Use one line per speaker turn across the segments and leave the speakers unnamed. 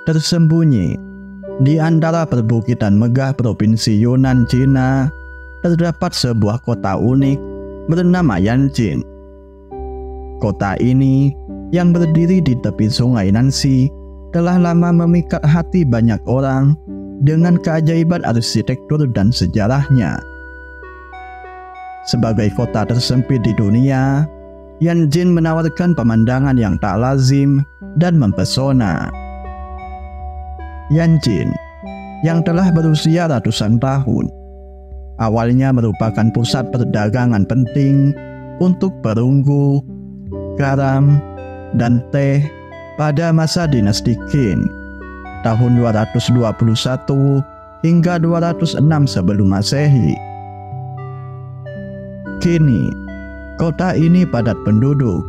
Tersembunyi di antara perbukitan megah provinsi Yunnan, Cina, terdapat sebuah kota unik bernama Yanqing. Kota ini yang berdiri di tepi sungai Nanxi telah lama memikat hati banyak orang dengan keajaiban arsitektur dan sejarahnya. Sebagai kota tersempit di dunia, Yanqing menawarkan pemandangan yang tak lazim dan mempesona. Yanqing yang telah berusia ratusan tahun, awalnya merupakan pusat perdagangan penting untuk perunggu, garam, dan teh pada masa dinasti Qing tahun 221 hingga 206 sebelum Masehi. Kini, kota ini padat penduduk,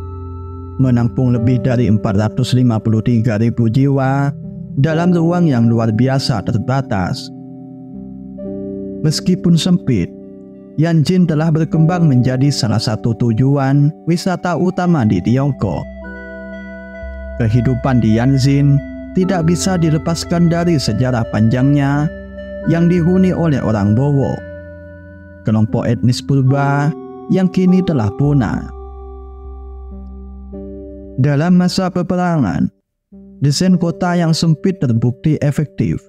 menampung lebih dari 453.000 jiwa dalam ruang yang luar biasa terbatas. Meskipun sempit, Yanqing telah berkembang menjadi salah satu tujuan wisata utama di Tiongkok. Kehidupan di Yanqing tidak bisa dilepaskan dari sejarah panjangnya yang dihuni oleh orang Bowo, kelompok etnis purba yang kini telah punah. Dalam masa peperangan, desain kota yang sempit terbukti efektif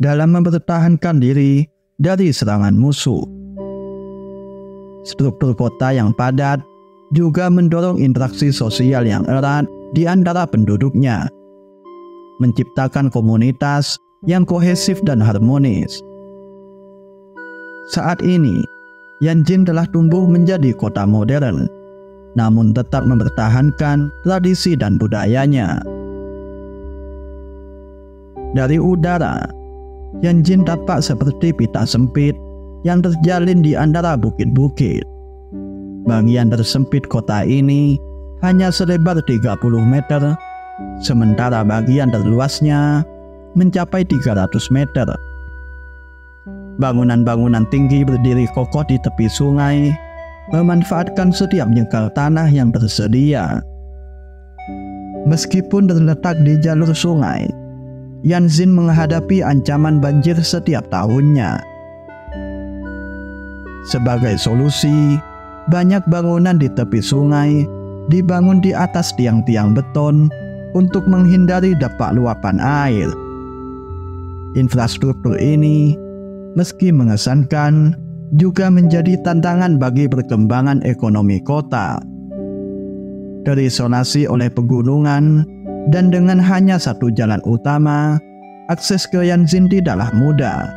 dalam mempertahankan diri dari serangan musuh. Struktur kota yang padat juga mendorong interaksi sosial yang erat di antara penduduknya, menciptakan komunitas yang kohesif dan harmonis. Saat ini, Yanqing telah tumbuh menjadi kota modern, namun tetap mempertahankan tradisi dan budayanya. Dari udara, Yanqing tampak seperti pita sempit yang terjalin di antara bukit-bukit. Bagian tersempit kota ini hanya selebar 30 meter, sementara bagian terluasnya mencapai 300 meter. Bangunan-bangunan tinggi berdiri kokoh di tepi sungai, memanfaatkan setiap jengkal tanah yang tersedia. Meskipun terletak di jalur sungai, Yanqing menghadapi ancaman banjir setiap tahunnya. Sebagai solusi, banyak bangunan di tepi sungai dibangun di atas tiang-tiang beton untuk menghindari dampak luapan air. Infrastruktur ini, meski mengesankan, juga menjadi tantangan bagi perkembangan ekonomi kota. Terisolasi oleh pegunungan dan dengan hanya satu jalan utama, akses ke Yanqing tidaklah mudah.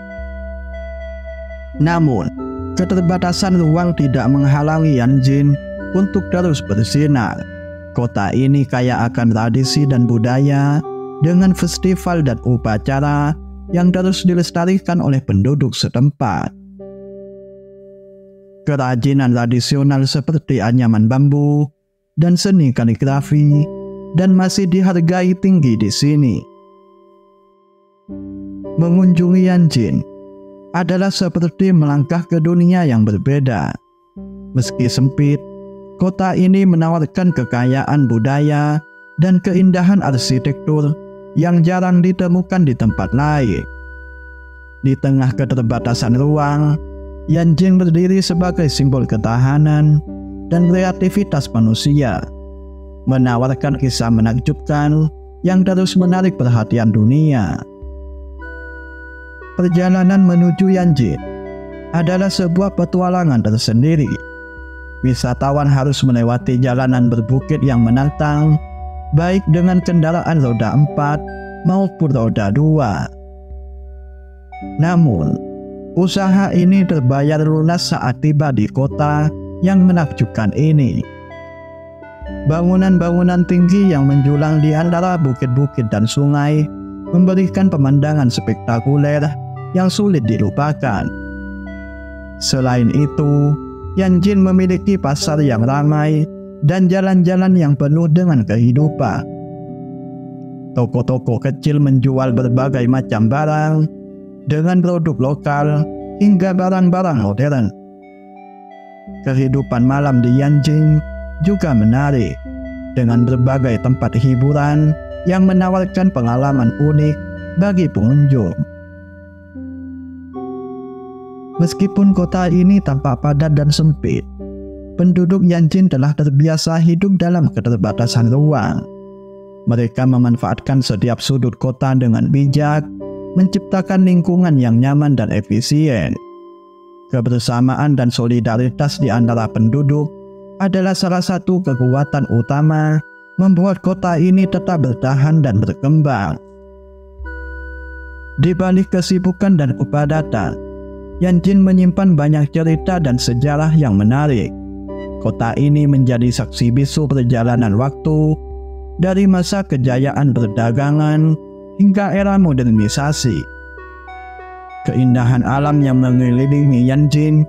Namun, keterbatasan ruang tidak menghalangi Yanqing untuk terus bersinar. Kota ini kaya akan tradisi dan budaya, dengan festival dan upacara yang terus dilestarikan oleh penduduk setempat. Kerajinan tradisional seperti anyaman bambu dan seni kaligrafi dan masih dihargai tinggi di sini. Mengunjungi Yanqing adalah seperti melangkah ke dunia yang berbeda. Meski sempit, kota ini menawarkan kekayaan budaya dan keindahan arsitektur yang jarang ditemukan di tempat lain. Di tengah keterbatasan ruang, Yanqing berdiri sebagai simbol ketahanan dan kreativitas manusia, menawarkan kisah menakjubkan yang terus menarik perhatian dunia. Perjalanan menuju Yanqing adalah sebuah petualangan tersendiri. Wisatawan harus melewati jalanan berbukit yang menantang, baik dengan kendaraan roda 4 maupun roda 2. Namun, usaha ini terbayar lunas saat tiba di kota yang menakjubkan ini. Bangunan-bangunan tinggi yang menjulang di antara bukit-bukit dan sungai memberikan pemandangan spektakuler yang sulit dilupakan. Selain itu, Yanjin memiliki pasar yang ramai dan jalan-jalan yang penuh dengan kehidupan. Toko-toko kecil menjual berbagai macam barang, dengan produk lokal hingga barang-barang modern. Kehidupan malam di Yanjin juga menarik, dengan berbagai tempat hiburan yang menawarkan pengalaman unik bagi pengunjung. Meskipun kota ini tampak padat dan sempit, penduduk Yanjin telah terbiasa hidup dalam keterbatasan ruang. Mereka memanfaatkan setiap sudut kota dengan bijak, menciptakan lingkungan yang nyaman dan efisien. Kebersamaan dan solidaritas di antara penduduk adalah salah satu kekuatan utama membuat kota ini tetap bertahan dan berkembang. Di balik kesibukan dan kepadatan, Yanjin menyimpan banyak cerita dan sejarah yang menarik. Kota ini menjadi saksi bisu perjalanan waktu, dari masa kejayaan perdagangan hingga era modernisasi. Keindahan alam yang mengelilingi Yanjin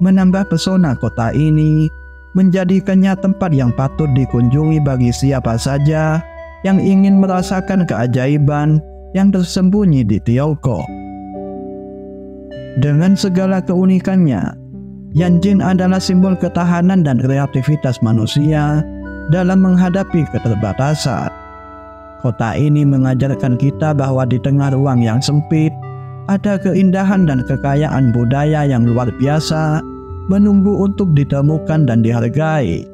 menambah pesona kota ini, menjadikannya tempat yang patut dikunjungi bagi siapa saja yang ingin merasakan keajaiban yang tersembunyi di Tiongkok. Dengan segala keunikannya, Yanjin adalah simbol ketahanan dan kreativitas manusia dalam menghadapi keterbatasan. Kota ini mengajarkan kita bahwa di tengah ruang yang sempit, ada keindahan dan kekayaan budaya yang luar biasa menunggu untuk ditemukan dan dihargai.